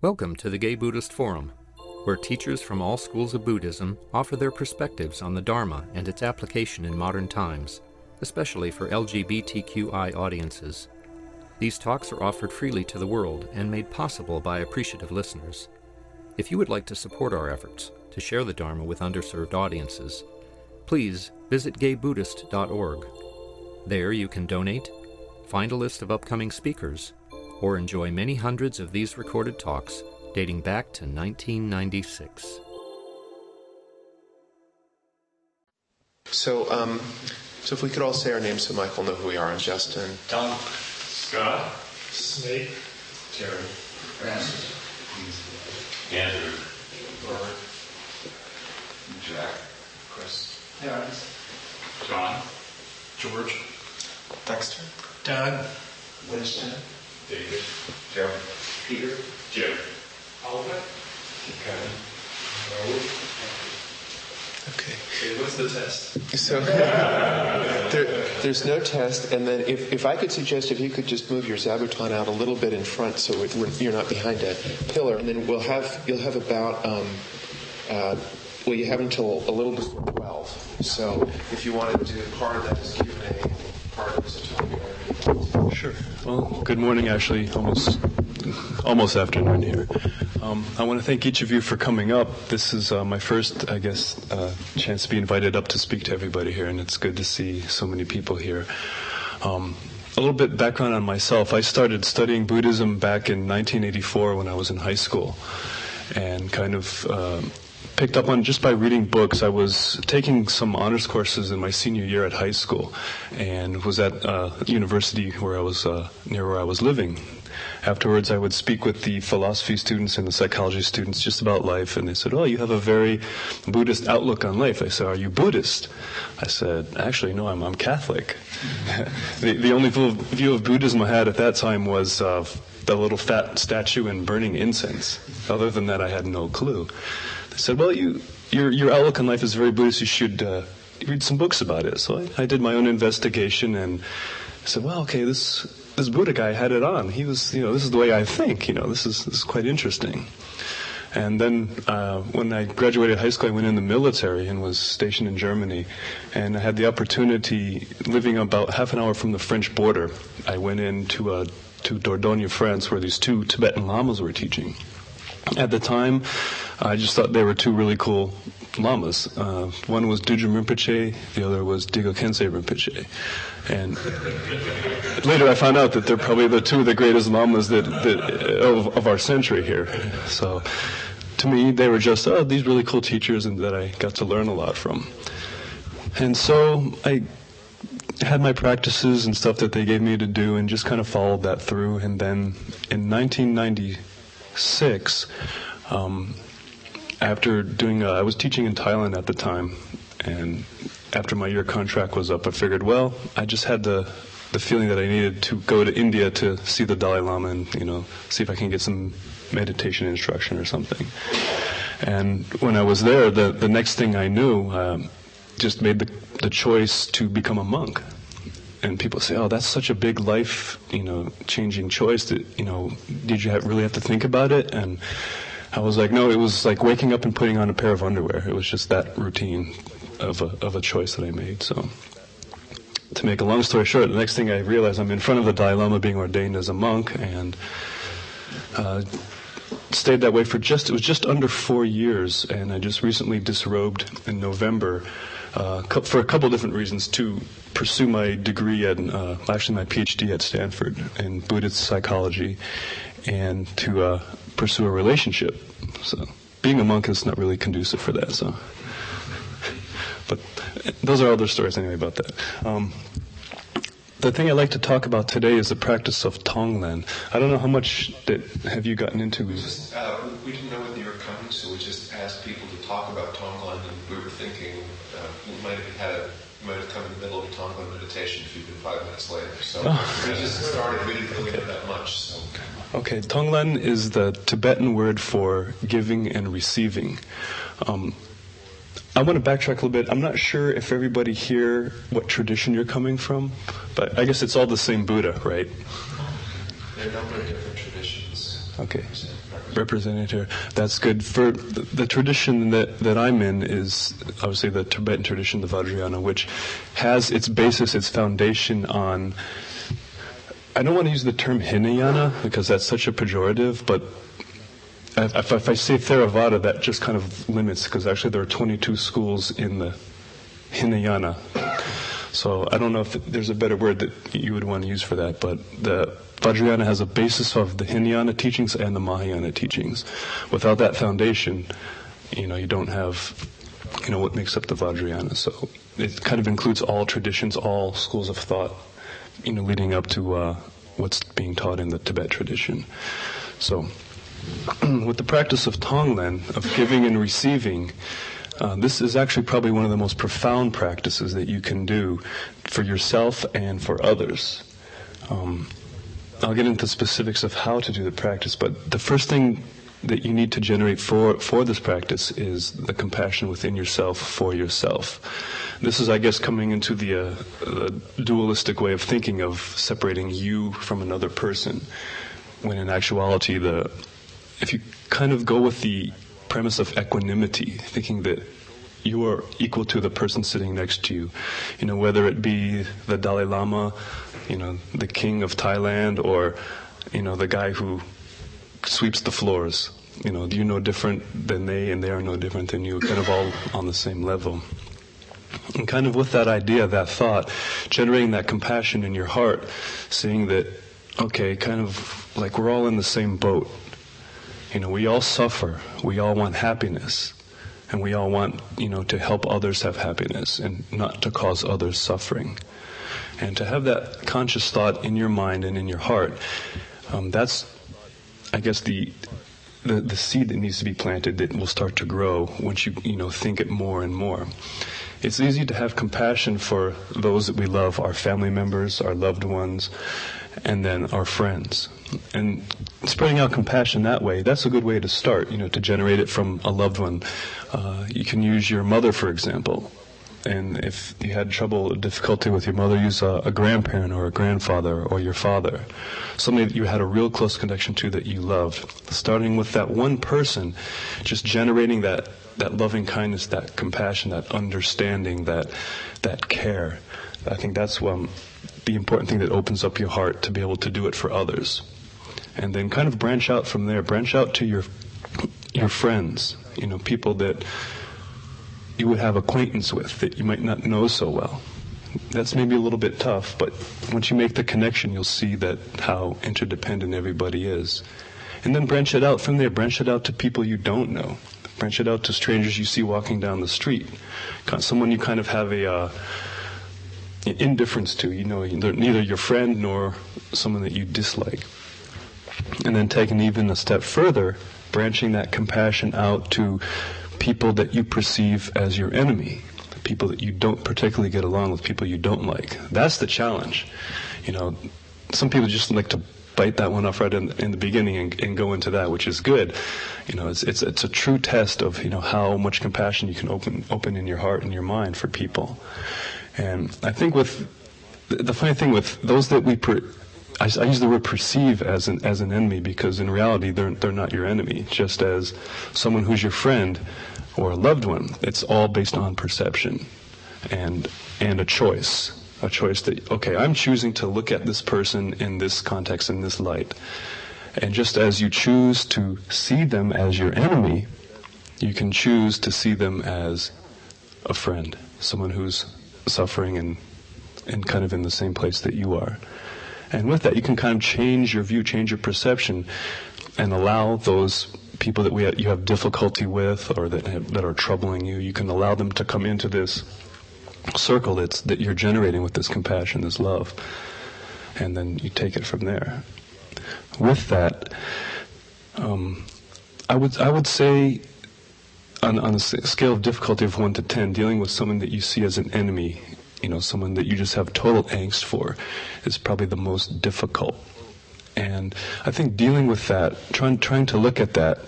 Welcome to the Gay Buddhist Forum, where teachers from all schools of Buddhism offer their perspectives on the Dharma and its application in modern times, especially for LGBTQI audiences. These talks are offered freely to the world and made possible by appreciative listeners. If you would like to support our efforts to share the Dharma with underserved audiences, please visit gaybuddhist.org. There you can donate, find a list of upcoming speakers, or enjoy many hundreds of these recorded talks dating back to 1996. So if we could all say our names so Mike will know who we are. I'm Justin. Tom. Scott. Snake. Terry. Francis. Andrew. Robert. Jack. Chris. Terrence. John. George. Dexter. Doug. Winston. David. Jeremy. Peter. Jim. Albert. Kevin. Okay. Okay, what's the test? So there's no test, and then if I could suggest if you could just move your zabuton out a little bit in front so you're not behind a pillar, and then you'll have about you have until a little before 12. So if you want to do part of that as Q&A and part of it as a talk. Sure. Well, good morning, actually, almost afternoon here. I want to thank each of you for coming up. This is my first, chance to be invited up to speak to everybody here, and it's good to see so many people here. A little bit background on myself. I started studying Buddhism back in 1984 when I was in high school, and kind of picked up on just by reading books. I was taking some honors courses in my senior year at high school, and was at university where I was near where I was living. Afterwards, I would speak with the philosophy students and the psychology students just about life, and they said, "Oh, you have a very Buddhist outlook on life." I said, "Are you Buddhist?" I said, "Actually, no, I'm Catholic." The only view of Buddhism I had at that time was the little fat statue and burning incense. Other than that, I had no clue. They said, "Well, your outlook on life is very Buddhist. You should read some books about it." So I did my own investigation, and I said, "Well, okay, this Buddha guy had it on. He was, this is the way I think. This is quite interesting." And then when I graduated high school, I went in the military and was stationed in Germany. And I had the opportunity, living about half an hour from the French border, I went into to Dordogne, France, where these two Tibetan lamas were teaching. At the time, I just thought they were two really cool lamas. One was Dudjom Rinpoche, the other was Digo Khyentse Rinpoche. And later I found out that they're probably the two of the greatest lamas of our century here. So to me, they were just, these really cool teachers, and that I got to learn a lot from. And so I had my practices and stuff that they gave me to do, and just kind of followed that through. And then in 1996, after doing, I was teaching in Thailand at the time, and after my year contract was up, I figured, well, I just had the feeling that I needed to go to India to see the Dalai Lama and, see if I can get some meditation instruction or something. And when I was there, the next thing I knew, just made the choice to become a monk. And people say, "Oh, that's such a big life, changing choice. That, did you really have to think about it?" And I was like, no, it was like waking up and putting on a pair of underwear. It was just that routine of a choice that I made. So, to make a long story short, the next thing I realized, I'm in front of the Dalai Lama being ordained as a monk, and stayed that way it was just under 4 years, and I just recently disrobed in November for a couple different reasons, to pursue my degree actually my PhD at Stanford in Buddhist psychology, and to pursue a relationship. So being a monk is not really conducive for that. So, but those are other stories anyway about that. The thing I'd like to talk about today is the practice of Tonglen. I don't know how much have you gotten into. We didn't know whether you were coming, so we just asked people to talk about Tonglen, and we were thinking you might have come in the middle of a Tonglen meditation if you'd been 5 minutes later. So we just started. We didn't really know that much. So. Okay, Tonglen is the Tibetan word for giving and receiving. I want to backtrack a little bit. I'm not sure if everybody here what tradition you're coming from, but I guess it's all the same Buddha, right? There are a number of different traditions. Okay. represented here. That's good. For the tradition that I'm in is obviously the Tibetan tradition, the Vajrayana, which has its basis, its foundation on, I don't want to use the term Hinayana because that's such a pejorative, but if I say Theravada, that just kind of limits, because actually there are 22 schools in the Hinayana. So I don't know if there's a better word that you would want to use for that, but the Vajrayana has a basis of the Hinayana teachings and the Mahayana teachings. Without that foundation, you don't have, what makes up the Vajrayana. So it kind of includes all traditions, all schools of thought, leading up to what's being taught in the Tibet tradition. So with the practice of Tonglen, of giving and receiving, this is actually probably one of the most profound practices that you can do for yourself and for others. I'll get into specifics of how to do the practice, but the first thing that you need to generate for this practice is the compassion within yourself for yourself. This is, I guess, coming into the dualistic way of thinking of separating you from another person, when in actuality, if you kind of go with the premise of equanimity, thinking that you are equal to the person sitting next to you, whether it be the Dalai Lama, the king of Thailand, or the guy who sweeps the floors. You're no different than they, and they are no different than you, kind of all on the same level. And kind of with that idea, that thought, generating that compassion in your heart, seeing that, okay, kind of like we're all in the same boat. We all suffer, we all want happiness, and we all want, to help others have happiness and not to cause others suffering. And to have that conscious thought in your mind and in your heart, that's, I guess, the seed that needs to be planted that will start to grow once you, think it more and more. It's easy to have compassion for those that we love, our family members, our loved ones, and then our friends. And spreading out compassion that way, that's a good way to start, to generate it from a loved one. You can use your mother, for example. And if you had difficulty with your mother, use a grandparent or a grandfather or your father. Somebody that you had a real close connection to that you loved. Starting with that one person, just generating that loving kindness, that compassion, that understanding, that care. I think that's the important thing that opens up your heart to be able to do it for others. And then kind of branch out from there. Branch out to your friends, people that you would have acquaintance with that you might not know so well. That's maybe a little bit tough, but once you make the connection, you'll see that how interdependent everybody is. And then branch it out from there. Branch it out to people you don't know. Branch it out to strangers you see walking down the street. Someone you kind of have an indifference to. They're neither your friend nor someone that you dislike. And then taking even a step further, branching that compassion out to people that you perceive as your enemy, people that you don't particularly get along with, people you don't like. That's the challenge. Some people just like to bite that one off right in the beginning and go into that, which is good. It's a true test of how much compassion you can open in your heart and your mind for people. And I think with the funny thing with those that I use the word perceive as an enemy, because in reality they're not your enemy. Just as someone who's your friend or a loved one, it's all based on perception and a choice that, okay, I'm choosing to look at this person in this context, in this light. And just as you choose to see them as your enemy, you can choose to see them as a friend, someone who's suffering and kind of in the same place that you are. And with that, you can kind of change your view, change your perception, and allow those people that you have difficulty with or that are troubling you, you can allow them to come into this circle that you're generating with this compassion, this love, and then you take it from there. With that, I would say on a scale of difficulty of 1 to 10, dealing with someone that you see as an enemy, someone that you just have total angst for, is probably the most difficult. And I think dealing with that, trying to look at that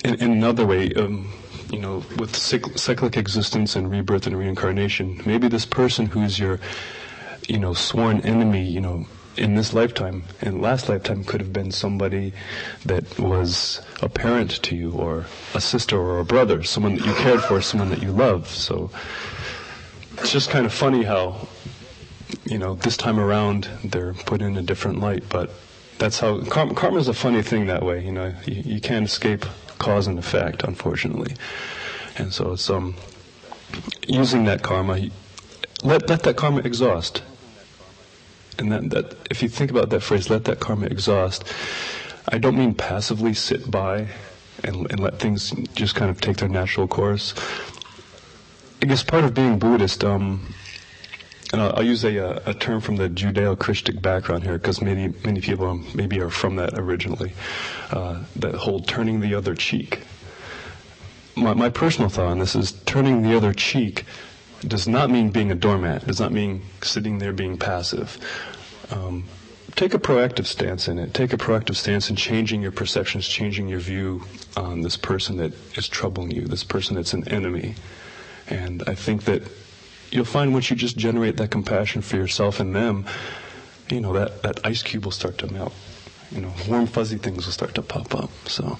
in another way, with cyclic existence and rebirth and reincarnation, maybe this person who's your, sworn enemy, in this lifetime, and last lifetime could have been somebody that was a parent to you, or a sister or a brother, someone that you cared for, someone that you love. So it's just kind of funny how, this time around they're put in a different light, but that's how karma is a funny thing that way. You can't escape cause and effect, unfortunately. And so it's using that karma, let that karma exhaust. And that if you think about that phrase, let that karma exhaust, I don't mean passively sit by and let things just kind of take their natural course. I guess part of being Buddhist, and I'll use a term from the Judeo-Christic background here, because many people maybe are from that originally, that whole turning the other cheek. My personal thought on this is turning the other cheek does not mean being a doormat, does not mean sitting there being passive. Take a proactive stance in it. Take a proactive stance in changing your perceptions, changing your view on this person that is troubling you, this person that's an enemy. And I think that you'll find once you just generate that compassion for yourself and them, that ice cube will start to melt. Warm, fuzzy things will start to pop up. So,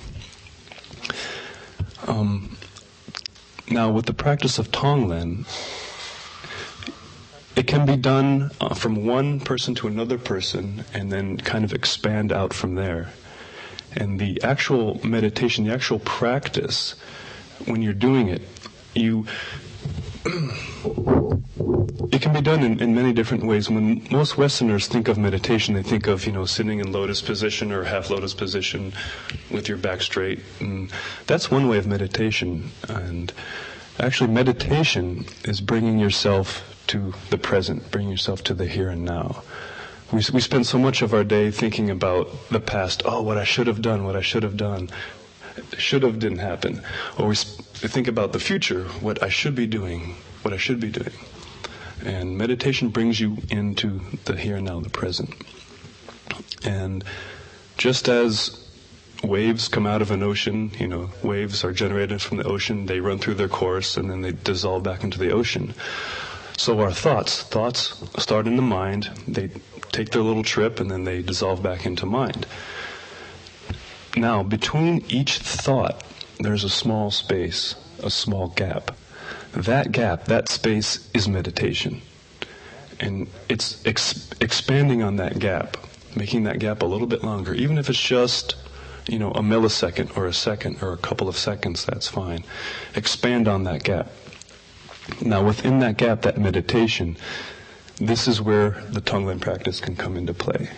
now with the practice of Tonglen, it can be done from one person to another person and then kind of expand out from there. And the actual meditation, the actual practice, when you're doing it, it can be done in many different ways. When most Westerners think of meditation, they think of, sitting in lotus position or half lotus position with your back straight. And that's one way of meditation. And actually meditation is bringing yourself to the present, bringing yourself to the here and now. We spend so much of our day thinking about the past. Oh, what I should have done, what I should have done. Should have didn't happen. Or we think about the future, what I should be doing, what I should be doing. And meditation brings you into the here and now, the present. And just as waves come out of an ocean, waves are generated from the ocean, they run through their course and then they dissolve back into the ocean. So our thoughts start in the mind, they take their little trip and then they dissolve back into mind. Now, between each thought, there's a small space, a small gap. That gap, that space is meditation. And it's expanding on that gap, making that gap a little bit longer. Even if it's just, a millisecond or a second or a couple of seconds, that's fine. Expand on that gap. Now, within that gap, that meditation, this is where the Tonglen practice can come into play.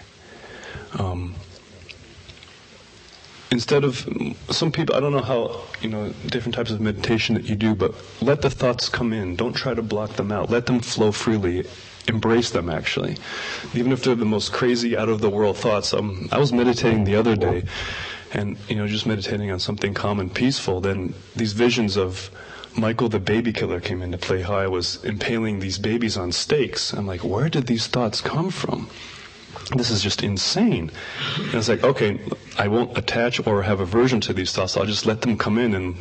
Instead of, some people, I don't know how, different types of meditation that you do, but let the thoughts come in. Don't try to block them out. Let them flow freely. Embrace them, actually. Even if they're the most crazy, out-of-the-world thoughts. I was meditating the other day, and, just meditating on something calm and peaceful, then these visions of Michael the baby killer came into play, how I was impaling these babies on stakes. I'm like, where did these thoughts come from? This is just insane. And it's like, okay, I won't attach or have aversion to these thoughts. I'll just let them come in and,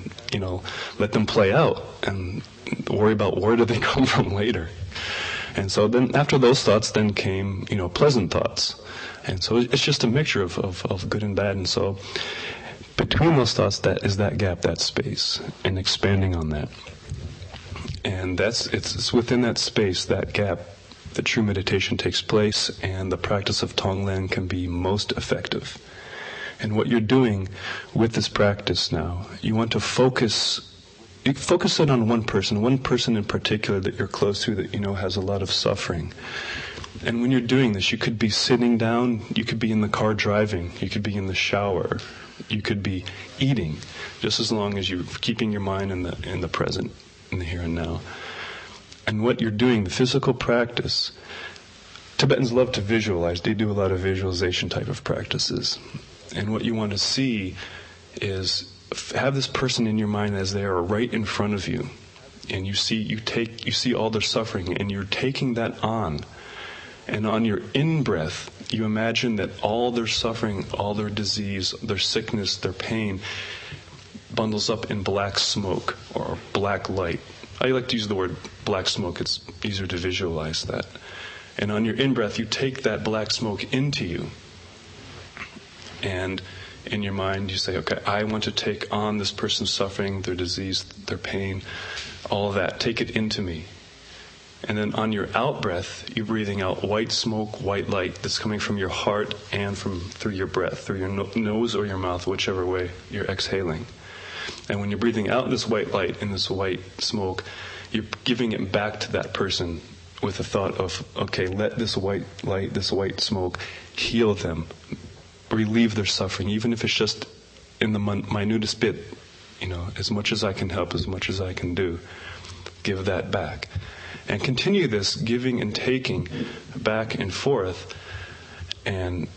let them play out and worry about where do they come from later. And so then after those thoughts then came, pleasant thoughts. And so it's just a mixture of good and bad. And so between those thoughts, that is that gap, that space, and expanding on that. And it's within that space, that gap, that true meditation takes place, and the practice of Tonglen can be most effective. And what you're doing with this practice now, you want to focus it on one person in particular that you're close to, that has a lot of suffering. And when you're doing this, you could be sitting down, you could be in the car driving, you could be in the shower, you could be eating, just as long as you're keeping your mind in the present, in the here and now. And what you're doing, the physical practice, Tibetans love to visualize. They do a lot of visualization type of practices. And what you want to see is have this person in your mind as they are right in front of you. And you see all their suffering, and you're taking that on. And on your in-breath, you imagine that all their suffering, all their disease, their sickness, their pain, bundles up in black smoke or black light. I like to use the word black smoke. It's easier to visualize that. And on your in-breath, you take that black smoke into you. And in your mind, you say, okay, I want to take on this person's suffering, their disease, their pain, all of that. Take it into me. And then on your out-breath, you're breathing out white smoke, white light that's coming from your heart and through your breath, through your nose or your mouth, whichever way you're exhaling. And when you're breathing out this white light and this white smoke, you're giving it back to that person with the thought of, okay, let this white light, this white smoke heal them, relieve their suffering, even if it's just in the minutest bit, as much as I can help, as much as I can do, give that back. And continue this giving and taking back and forth, and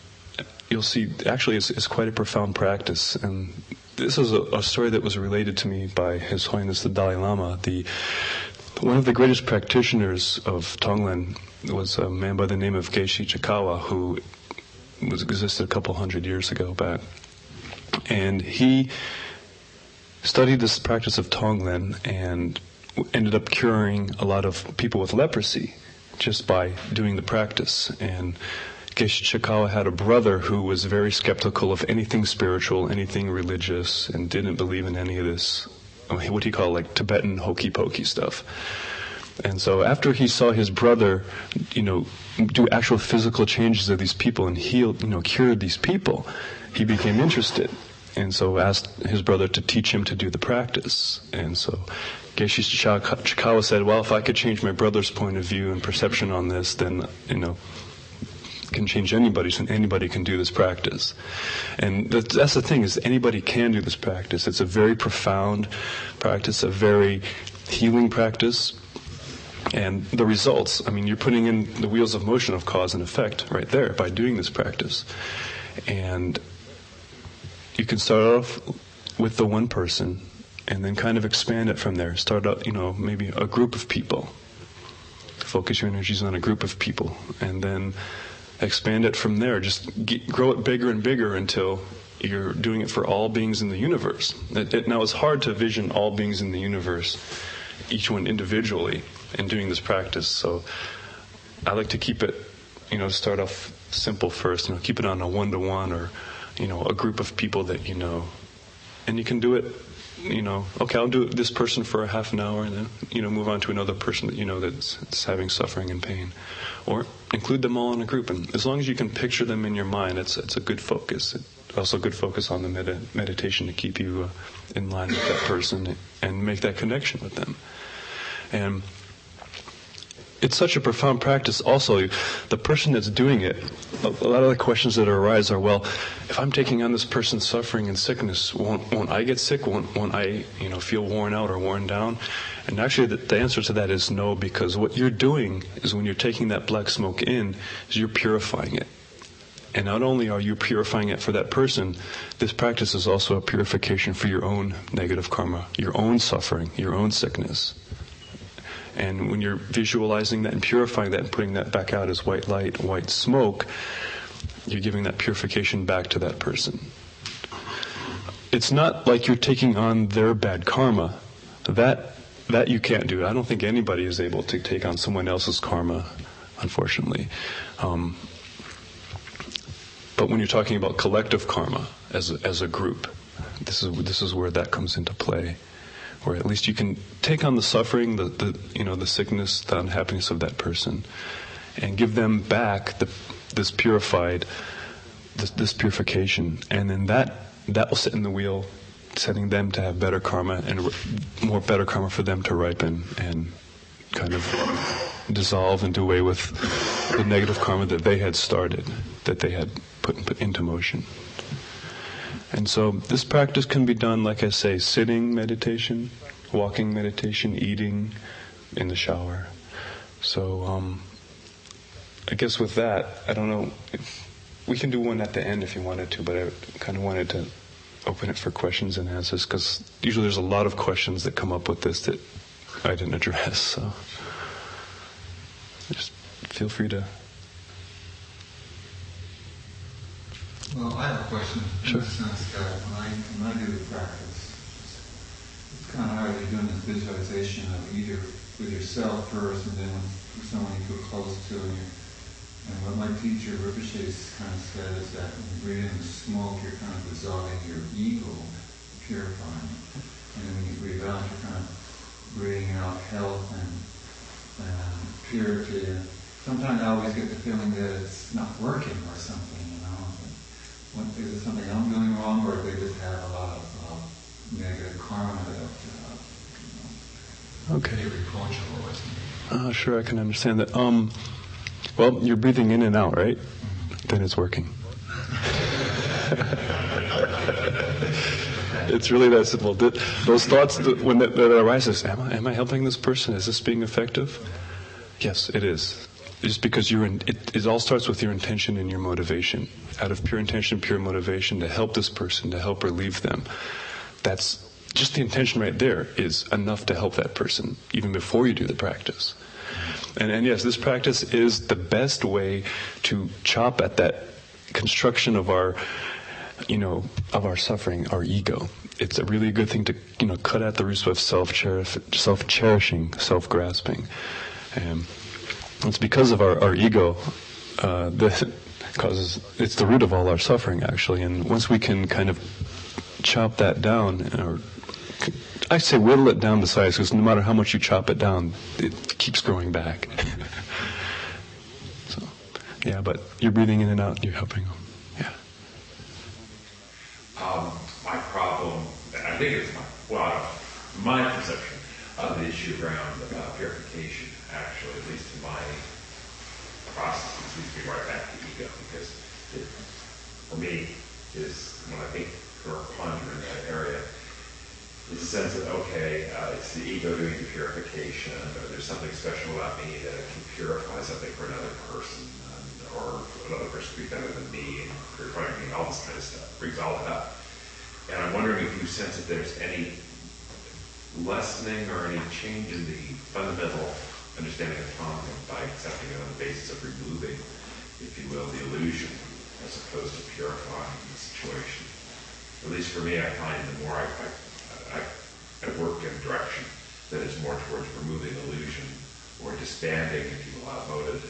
you'll see, actually, it's quite a profound practice. And this is a story that was related to me by His Holiness the Dalai Lama. One of the greatest practitioners of Tonglen was a man by the name of Geshe Chikawa, who existed a couple hundred years ago back. And he studied this practice of Tonglen and ended up curing a lot of people with leprosy just by doing the practice. And Geshe Chikawa had a brother who was very skeptical of anything spiritual, anything religious, and didn't believe in any of this, what he called like Tibetan hokey pokey stuff. And so after he saw his brother, do actual physical changes of these people and healed, cured these people, he became interested. And so asked his brother to teach him to do the practice. And so Geshe Chikawa said, well, if I could change my brother's point of view and perception on this, then, can change anybody's, and anybody can do this practice. And that's the thing, is anybody can do this practice. It's a very profound practice, a very healing practice. And the results, you're putting in the wheels of motion of cause and effect right there by doing this practice. And you can start off with the one person and then kind of expand it from there. Start out, maybe a group of people. Focus your energies on a group of people. And then expand it from there. Just grow it bigger and bigger until you're doing it for all beings in the universe. Now, it's hard to vision all beings in the universe, each one individually, in doing this practice. So I like to keep it, start off simple first. Keep it on a one-to-one or, a group of people that you know. And you can do it, okay, I'll do this person for a half an hour and then, move on to another person that that's having suffering and pain. Or include them all in a group. And as long as you can picture them in your mind, it's a good focus. It's also a good focus on the meditation to keep you in line with that person and make that connection with them. And it's such a profound practice also. The person that's doing it, a lot of the questions that arise are, well, if I'm taking on this person's suffering and sickness, won't I get sick? Won't I, feel worn out or worn down? And actually the answer to that is no, because what you're doing is when you're taking that black smoke in, is you're purifying it. And not only are you purifying it for that person, this practice is also a purification for your own negative karma, your own suffering, your own sickness. And when you're visualizing that and purifying that and putting that back out as white light, white smoke, you're giving that purification back to that person. It's not like you're taking on their bad karma. That you can't do. I don't think anybody is able to take on someone else's karma, unfortunately. But when you're talking about collective karma as a group, this is where that comes into play. Or at least you can take on the suffering, the sickness, the unhappiness of that person, and give them back this purification, and then that will sit in the wheel, setting them to have better karma and more better karma for them to ripen and kind of dissolve and do away with the negative karma that they had started, that they had put into motion. And so this practice can be done, like I say, sitting meditation, walking meditation, eating, in the shower. So I guess with that, I don't know, we can do one at the end if you wanted to, but I kind of wanted to open it for questions and answers, because usually there's a lot of questions that come up with this that I didn't address. So just feel free to. Well, I have a question. Sure. In the sense that when I do the practice, it's kind of hard to do this visualization of either with yourself first, and then with someone you feel close to, and you're And what my teacher Rinpoche kind of said is that when you breathe in the smoke, you're kind of dissolving your ego, purifying it. And then when you breathe out, you're kind of breathing out health and purity. And sometimes I always get the feeling that it's not working or something, you know. Is it something I'm doing wrong, or they just have a lot of negative karma that Okay. they reproach always. Sure, I can understand that. Well, you're breathing in and out, right? Then it's working. It's really that simple. Those thoughts, when that arises, am I helping this person? Is this being effective? Yes, it is. Just because it all starts with your intention and your motivation. Out of pure intention, pure motivation to help this person, to help relieve them. That's just the intention right there is enough to help that person, even before you do the practice. And yes, this practice is the best way to chop at that construction of our suffering, our ego. It's a really good thing to, cut at the roots of self-cherishing, self-grasping. And it's because of our ego that causes, it's the root of all our suffering, actually. And once we can kind of chop that down, or I say whittle it down to size, because no matter how much you chop it down, it keeps growing back. So, yeah, but you're breathing in and out, you're helping them. Yeah. My problem, I think it's my perception of the issue around purification, actually, at least in my process, seems to be right back to ego, because it, for me, is when I think or ponder in that area, is a sense of, okay, it's the ego doing the purification, or there's something special about me that can purify something for another person, or another person to be better than me, and purifying me, all this kind of stuff, brings all that up. And I'm wondering if you sense that there's any lessening or any change in the fundamental understanding of Tonglen by accepting it on the basis of removing, if you will, the illusion, as opposed to purifying the situation. At least for me, I find the more I work in a direction that is more towards removing illusion or disbanding, if you will, outmoded,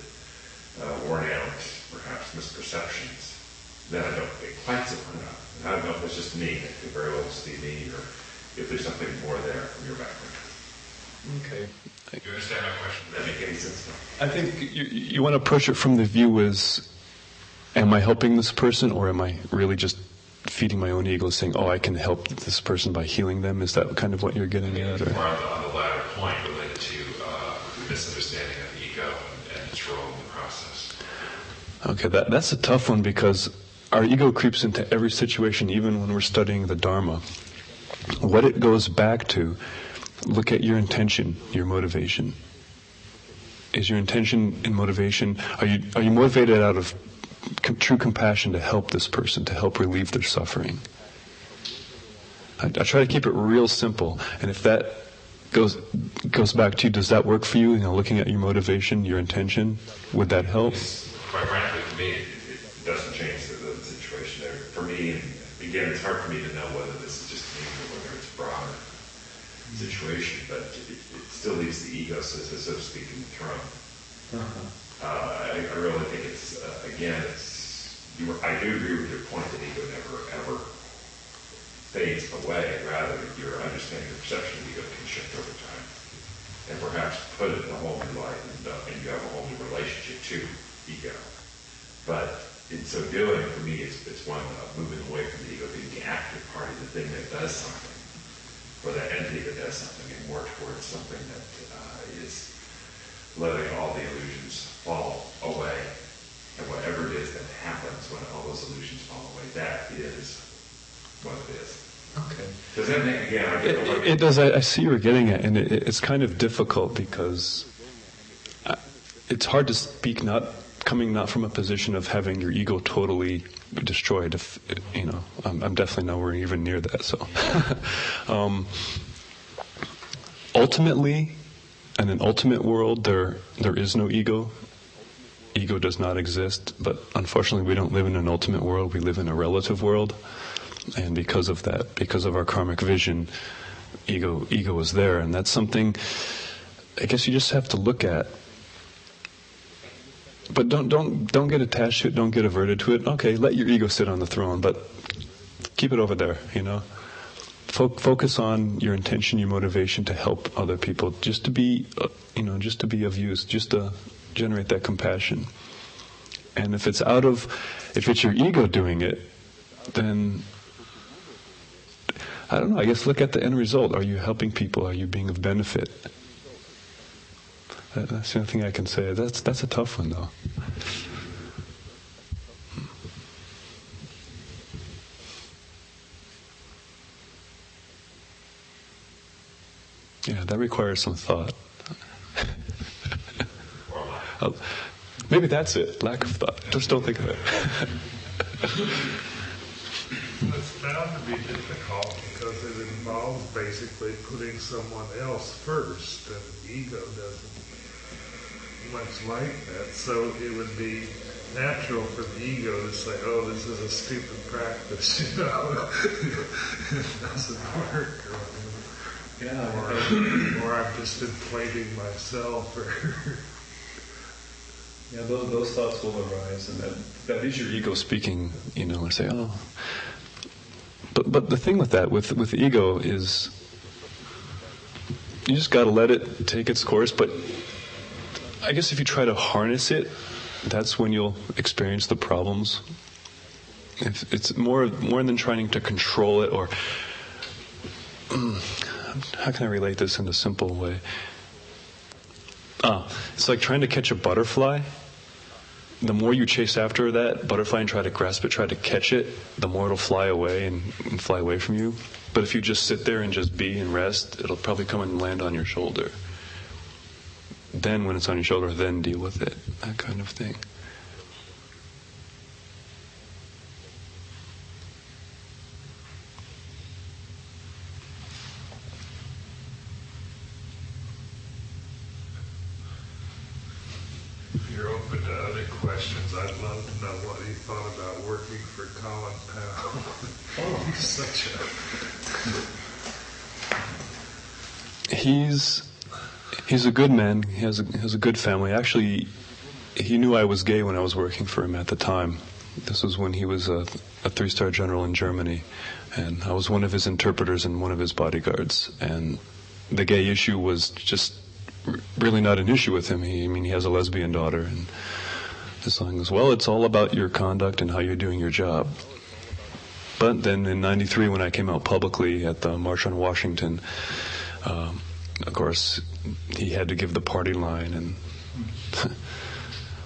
worn out, perhaps misperceptions, then I don't get quite so hung up. And I don't know if it's just me, it could very well just be me, or if there's something more there from your background. Okay. Do you understand my question? Does that make any sense? I think you want to approach it from the view as, am I helping this person, or am I really just feeding my own ego, saying, oh, I can help this person by healing them? Is that kind of what you're getting at? Or? More on the latter point related to the misunderstanding of ego and its role in the process. Okay, that's a tough one, because our ego creeps into every situation, even when we're studying the Dharma. What it goes back to, look at your intention, your motivation. Is your intention and motivation, are you motivated out of true compassion to help this person, to help relieve their suffering? I try to keep it real simple, and if that goes back to you, does that work for you? Looking at your motivation, your intention, would that help? Quite frankly, for me, it doesn't change the situation there. For me, again, it's hard for me to know whether this is just me or whether it's a broader situation, but it still leaves the ego, so to speak, in the throne. I really think it's, again, I do agree with your point that ego never, ever fades away. Rather, your understanding of perception of ego can shift over time. And perhaps put it in a whole new light, and you have a whole new relationship to ego. But in so doing, for me, it's one of moving away from the ego being the active party, the thing that does something, or that entity that does something, and more towards something that is letting all the illusions fall away. And whatever it is that happens when all those illusions fall away, that is what it is. Okay. Does that make, again, I get the point. It does. I see you're getting it, and it's kind of difficult, because it's hard to speak not from a position of having your ego totally destroyed. If I'm definitely nowhere even near that. So, ultimately, in an ultimate world, there is no ego. Ego does not exist, but unfortunately we don't live in an ultimate world, we live in a relative world. And because of that, because of our karmic vision, ego is there. And that's something, I guess you just have to look at. But don't get attached to it. Don't get averted to it. Okay, let your ego sit on the throne, but keep it over there. Focus on your intention, your motivation to help other people, just to be, just to be of use, just to generate that compassion. And if it's your ego doing it, then I don't know. I guess look at the end result. Are you helping people? Are you being of benefit? That's the only thing I can say. That's a tough one, though. Yeah, that requires some thought. Maybe that's it, lack of thought. Just don't think of it. It's bound to be difficult because it involves basically putting someone else first, and ego doesn't much like that. So it would be natural for the ego to say, oh, this is a stupid practice, it doesn't work. Or I'm just inflating myself. Yeah, those thoughts will arise, and that is your ego speaking. And say, oh. But the thing with that, with ego, is you just got to let it take its course. But I guess if you try to harness it, that's when you'll experience the problems. If it's more than trying to control it, or how can I relate this in a simple way? It's like trying to catch a butterfly. The more you chase after that butterfly and try to grasp it, try to catch it, the more it'll fly away and fly away from you. But if you just sit there and just be and rest, it'll probably come and land on your shoulder. Then when it's on your shoulder, then deal with it. That kind of thing. If you're open to other questions, I'd love to know what he thought about working for Colin Powell. He's such a... He's a good man. He has a good family. Actually, he knew I was gay when I was working for him at the time. This was when he was a 3-star general in Germany, and I was one of his interpreters and one of his bodyguards. And the gay issue was just really not an issue with him. He has a lesbian daughter, and his song was, well, it's all about your conduct and how you're doing your job. But then in '93, when I came out publicly at the March on Washington, of course, he had to give the party line, and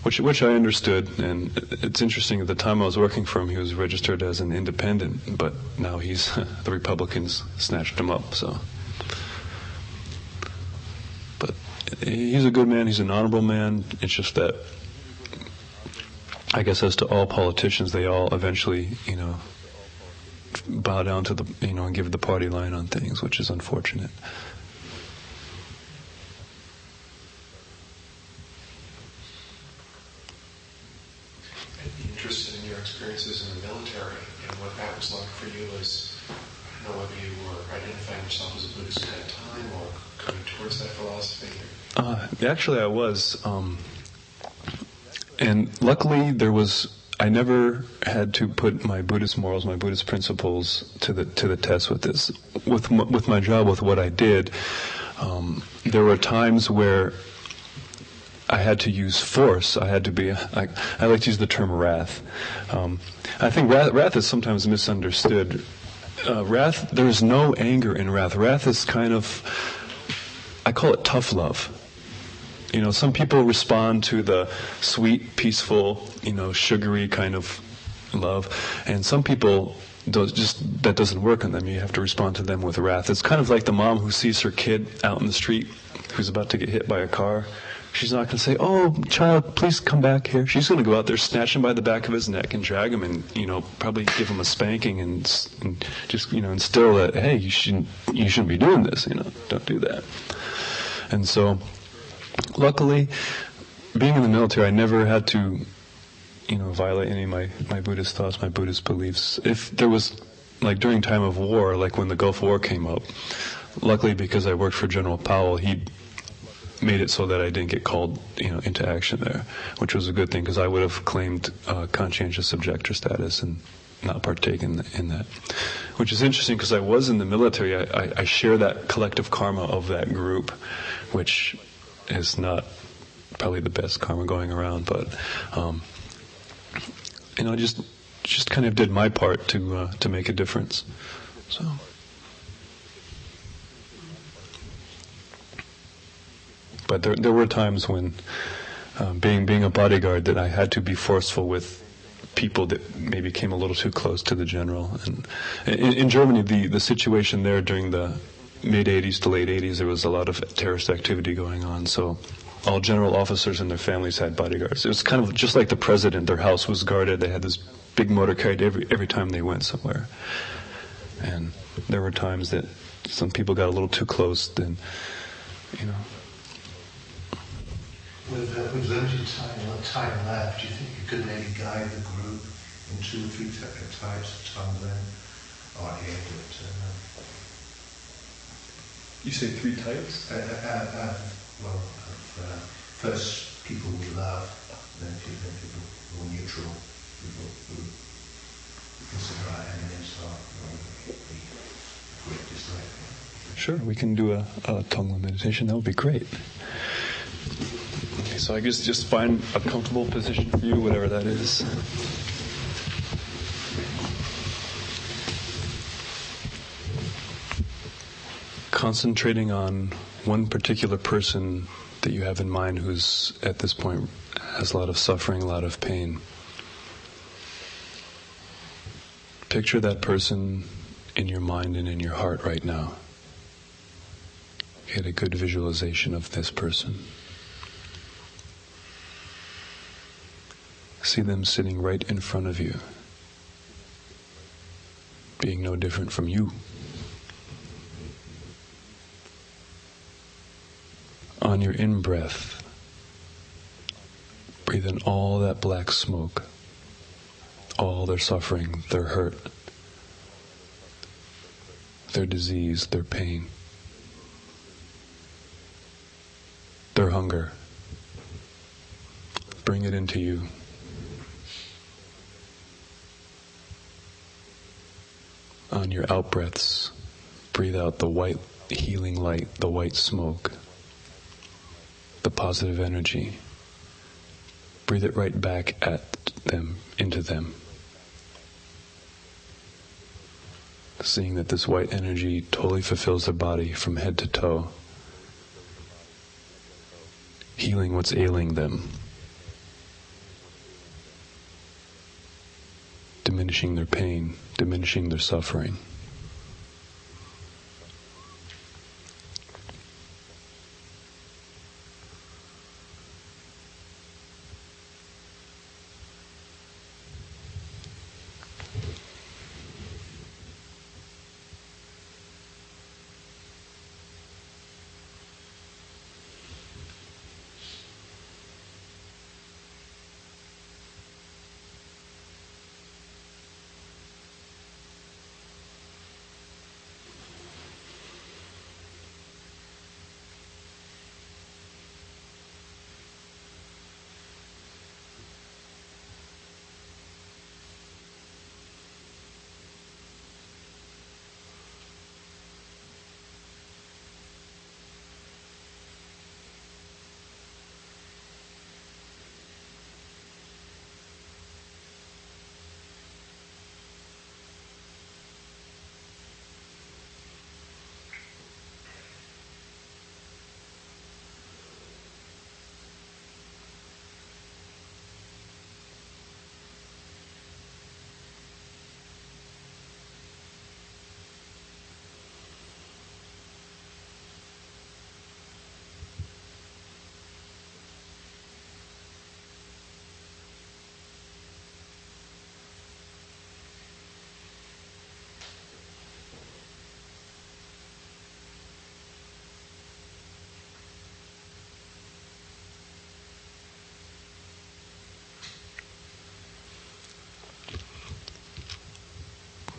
which I understood. And it's interesting, at the time I was working for him, he was registered as an independent, but now the Republicans snatched him up. So, but he's a good man. He's an honorable man. It's just that, I guess, as to all politicians, they all eventually, bow down to the, and give the party line on things, which is unfortunate. Interested in your experiences in the military and what that was like for you, as whether you were identifying yourself as a Buddhist at that time or coming towards that philosophy. Actually, I was, and luckily I never had to put my Buddhist morals, my Buddhist principles to the test with this. With my job, with what I did, there were times where I had to use force. I had to be, I like to use the term wrath. I think wrath is sometimes misunderstood. Wrath, there's no anger in wrath. Wrath is kind of, I call it tough love. Some people respond to the sweet, peaceful, sugary kind of love, and some people that doesn't work on them. You have to respond to them with wrath. It's kind of like the mom who sees her kid out in the street who's about to get hit by a car. She's not going to say, "Oh, child, please come back here." She's going to go out there, snatch him by the back of his neck, and drag him, and probably give him a spanking, and just instill that, hey, you shouldn't be doing this. Don't do that. And so, luckily, being in the military, I never had to, violate any of my Buddhist thoughts, my Buddhist beliefs. If there was, like during time of war, like when the Gulf War came up, luckily because I worked for General Powell, made it so that I didn't get called, into action there, which was a good thing because I would have claimed conscientious objector status and not partaken in that. Which is interesting because I was in the military. I share that collective karma of that group, which is not probably the best karma going around, but just kind of did my part to make a difference. So. But there were times when, being a bodyguard, that I had to be forceful with people that maybe came a little too close to the general. And in Germany, the situation there during the mid-'80s to late 80s, there was a lot of terrorist activity going on. So all general officers and their families had bodyguards. It was kind of just like the president. Their house was guarded. They had this big motorcade every time they went somewhere. And there were times that some people got a little too close. Then, With limited time left, do you think you could maybe guide the group in 2 or 3 types of Tonglen or Hubbard? You say 3 types? First people we love, then people who are neutral, people who we consider our enemies or we dislike. Sure, we can do a Tonglen meditation. That would be great. Okay, so I guess just find a comfortable position for you, whatever that is. Concentrating on one particular person that you have in mind who's at this point has a lot of suffering, a lot of pain. Picture that person in your mind and in your heart right now. Get a good visualization of this person. See them sitting right in front of you, being no different from you. On your in-breath, breathe in all that black smoke, all their suffering, their hurt, their disease, their pain, their hunger. Bring it into you. On your out-breaths, breathe out the white healing light, the white smoke, the positive energy. Breathe it right back at them, into them. Seeing that this white energy totally fulfills their body from head to toe, healing what's ailing them, diminishing their pain, diminishing their suffering.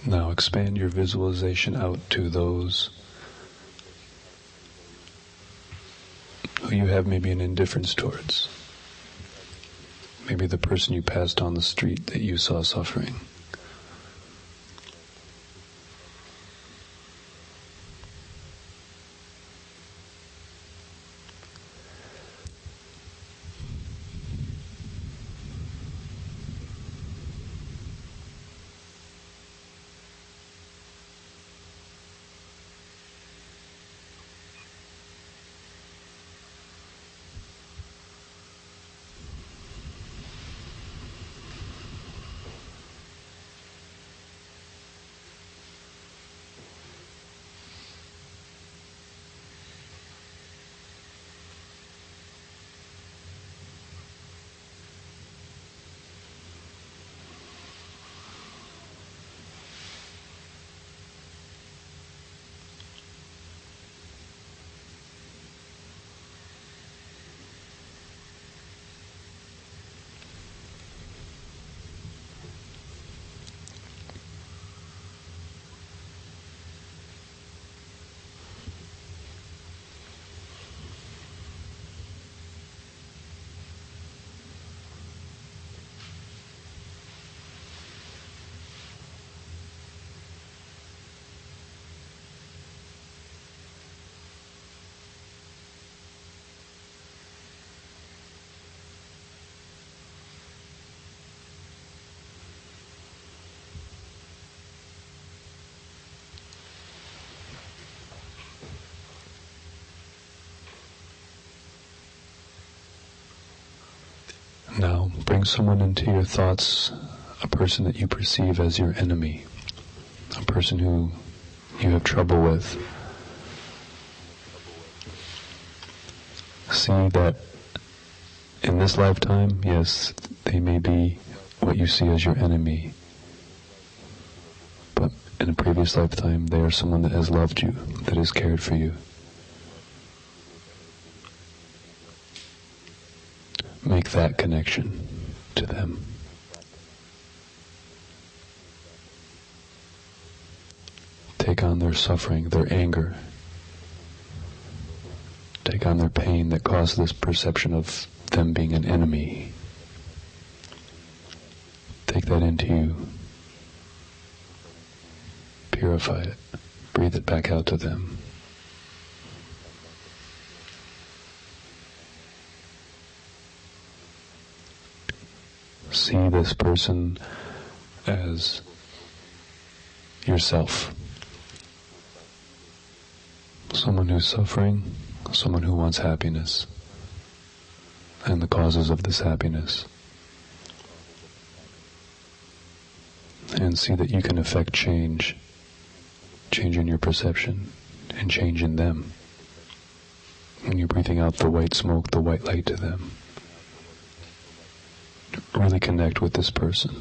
Now expand your visualization out to those who you have maybe an indifference towards. Maybe the person you passed on the street that you saw suffering. Now, bring someone into your thoughts, a person that you perceive as your enemy, a person who you have trouble with. See that in this lifetime, yes, they may be what you see as your enemy, but in a previous lifetime, they are someone that has loved you, that has cared for you. Make that connection to them. Take on their suffering, their anger. Take on their pain that caused this perception of them being an enemy. Take that into you. Purify it. Breathe it back out to them. See this person as yourself. Someone who's suffering, someone who wants happiness, and the causes of this happiness. And see that you can affect change in your perception, and change in them. When you're breathing out the white smoke, the white light to them. Really connect with this person.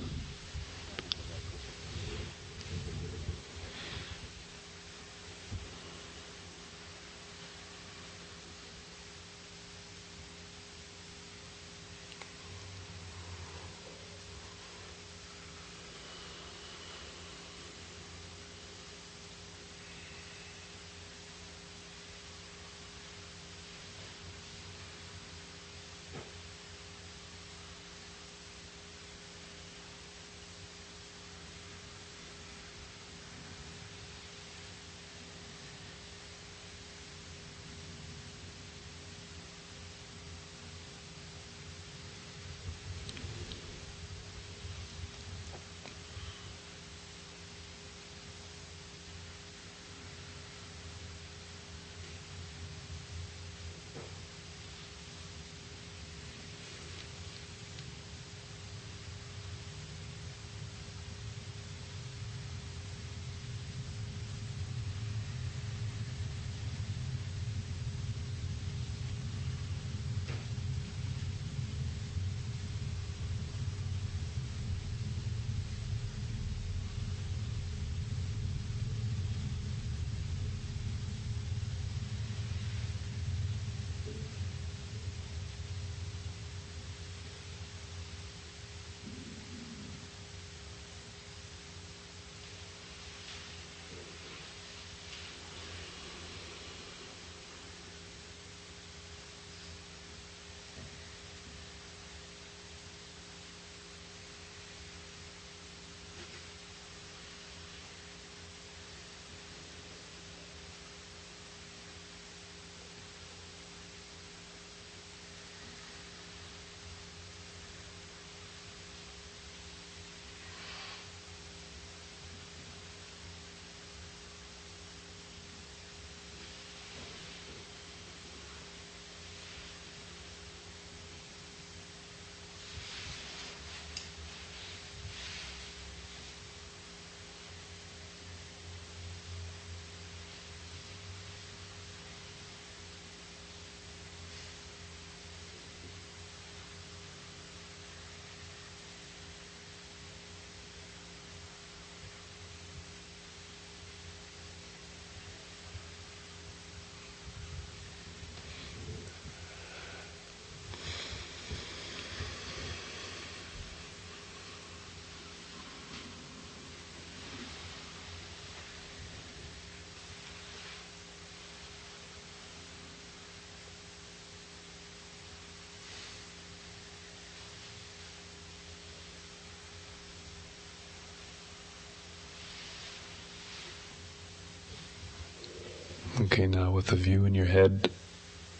Okay, now with a view in your head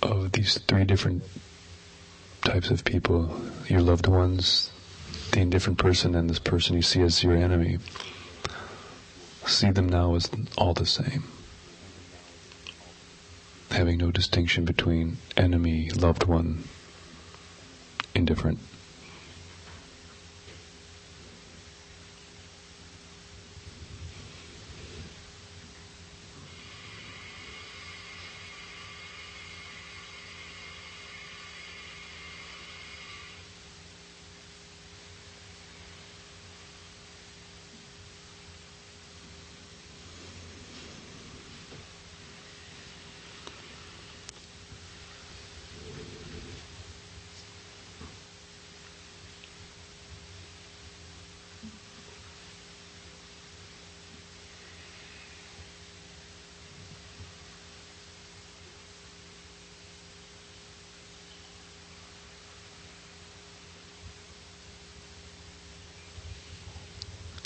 of these three different types of people, your loved ones, the indifferent person, and this person you see as your enemy, see them now as all the same, having no distinction between enemy, loved one, indifferent.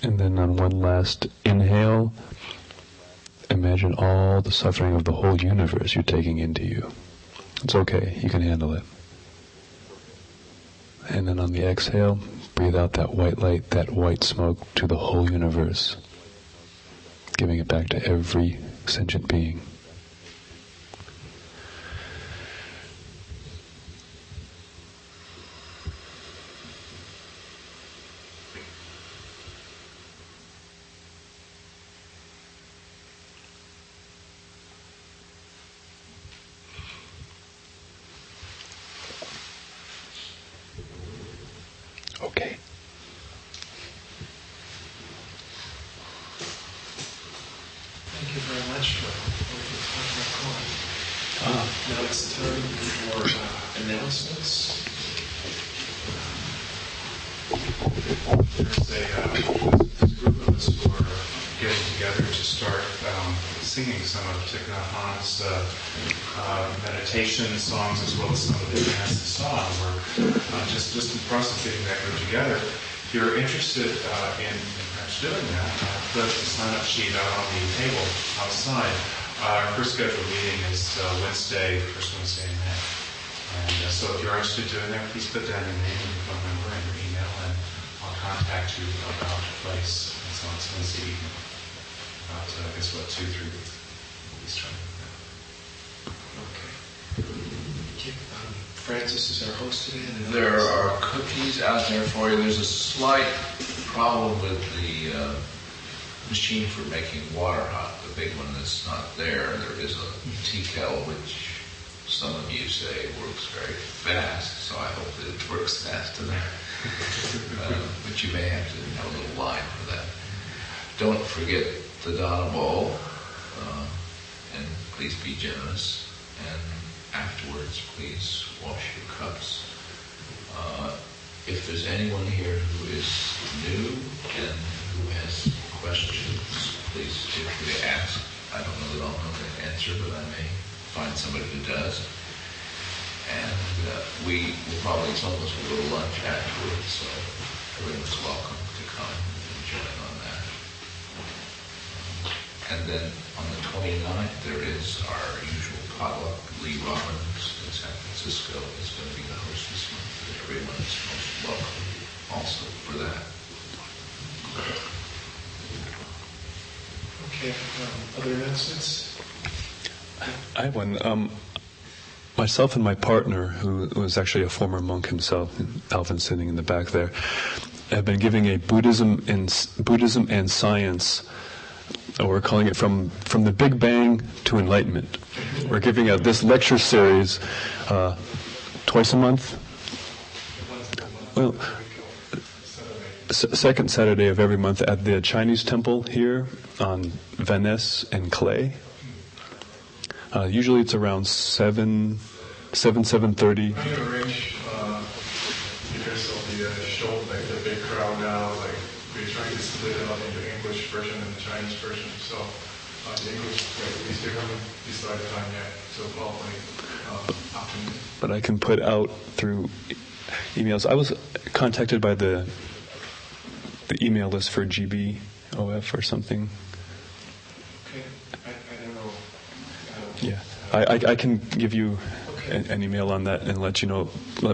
And then on one last inhale, imagine all the suffering of the whole universe you're taking into you. It's okay, you can handle it. And then on the exhale, breathe out that white light, that white smoke to the whole universe, giving it back to every sentient being. Okay. Thank you very much for my call. Now it's time for announcements. There's a group of us who are getting together to start singing some of Thich Nhat Hanh's meditation songs as well as some of the dance songs. We're just in the process of getting that group together. If you're interested in perhaps doing that, put the sign-up sheet out on the table outside. Our first scheduled meeting is Wednesday, first Wednesday in May. And so if you're interested in doing that, please put down your name and your phone number and your email, and I'll contact you about the place. And so it's Wednesday evening. About, 2-3 weeks. We'll start. Okay. Francis is our host today. And there are cookies out there for you. There's a slight problem with the machine for making water hot. The big one that's not there. There is a tea kettle which some of you say works very fast, so I hope that it works fast enough. But you may have to have a little line for that. Don't forget the Donna bowl, and please be generous. And afterwards, please wash your cups. If there's anyone here who is new and who has questions, please feel free to ask. I don't know that I'll know the answer, but I may find somebody who does. And we will probably, some of us will go to lunch afterwards, so everyone's welcome to come and join on that. And then on the 29th, there is our usual potluck. Lee Robbins in San Francisco is going to be the host this month. Everyone is most welcome also for that. Okay, other announcements? I have one. Myself and my partner, who was actually a former monk himself, Alvin sitting in the back there, have been giving a Buddhism and science. We're calling it from the Big Bang to Enlightenment. We're giving out this lecture series twice a month. Well, second Saturday of every month at the Chinese temple here on Van Ness and Clay. Usually it's around 7:30. I'm going to arrange because of the show, like the big crowd now, like we're trying to split it up into English version and the Chinese version. So the English, we still haven't decided time yet. So probably afternoon. But I can put out through emails. I was contacted by the email list for GBOF or something. Okay, I don't know. Yeah, I can give you an email on that and let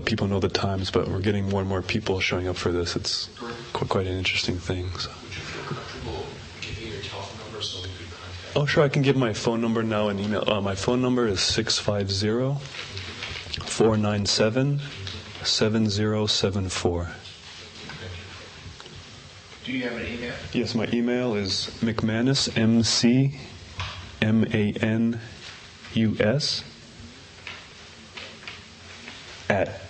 people know the times, but we're getting more and more people showing up for this. It's quite an interesting thing. So. Would you feel comfortable giving your telephone number so we could contact? Oh, sure, I can give my phone number now and email. My phone number is 650-497-7074. Do you have an email? Yes, my email is McManus, McManus, at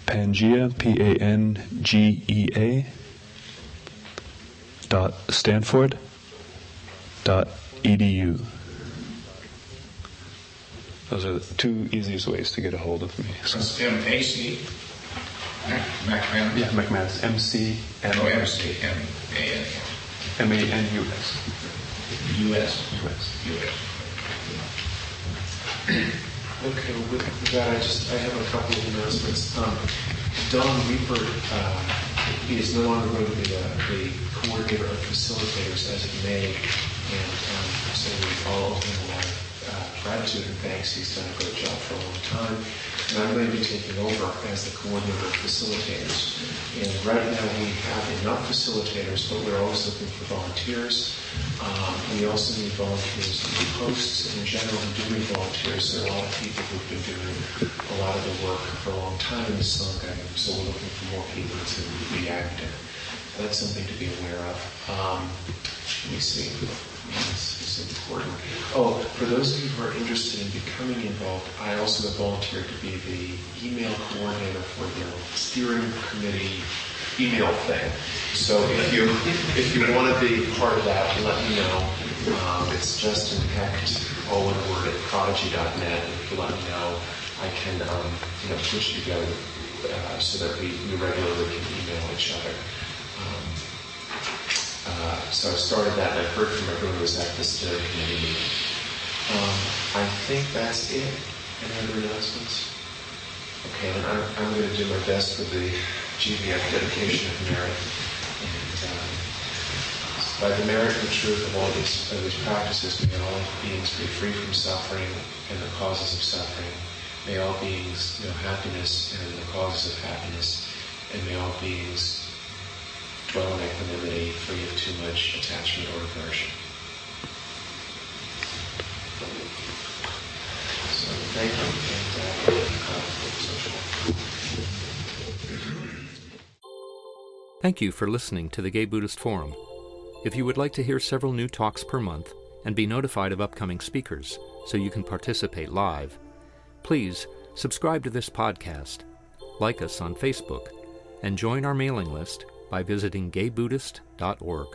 Pangea, Pangea, .stanford.edu. Those are the two easiest ways to get a hold of me. So. M-A-C? McManus? Yeah, McManus. M-C-M-A-N-U-S. Oh, M-C-M-A-N-U-S. M-A-N-U-S. U.S. Okay, with that, I have a couple of announcements. Don Reaper is no longer going to be the coordinator of facilitators as of May, and so we all owe him a lot of gratitude and thanks. He's done a great job for a long time, and I'm going to be taking over as the coordinator of facilitators. And right now we have enough facilitators, but we're always looking for volunteers. We also need volunteers to do hosts, and in general, we do need volunteers. There are a lot of people who've been doing a lot of the work for a long time in the Sangha, so we're looking for more people to be active. That's something to be aware of. Let me see. It's important. Oh, for those of you who are interested in becoming involved, I also have volunteered to be the email coordinator for the steering committee email thing. So if you want to be part of that, let me know. It's Justin Hecht, all one word, at prodigy.net. If you let me know, I can push together so that we regularly can email each other. So I started that, and I heard from everyone who was at the steering committee meeting. I think that's it. Any other announcements? Okay, and I'm going to do my best for the GBF dedication of merit. And by the merit and truth of all these practices, may all beings be free from suffering and the causes of suffering. May all beings know happiness and the causes of happiness. And may all beings dwell in equanimity, free of too much attachment or aversion. So thank you, and Thank you for listening to the Gay Buddhist Forum. If you would like to hear several new talks per month and be notified of upcoming speakers so you can participate live, please subscribe to this podcast, like us on Facebook, and join our mailing list by visiting gaybuddhist.org.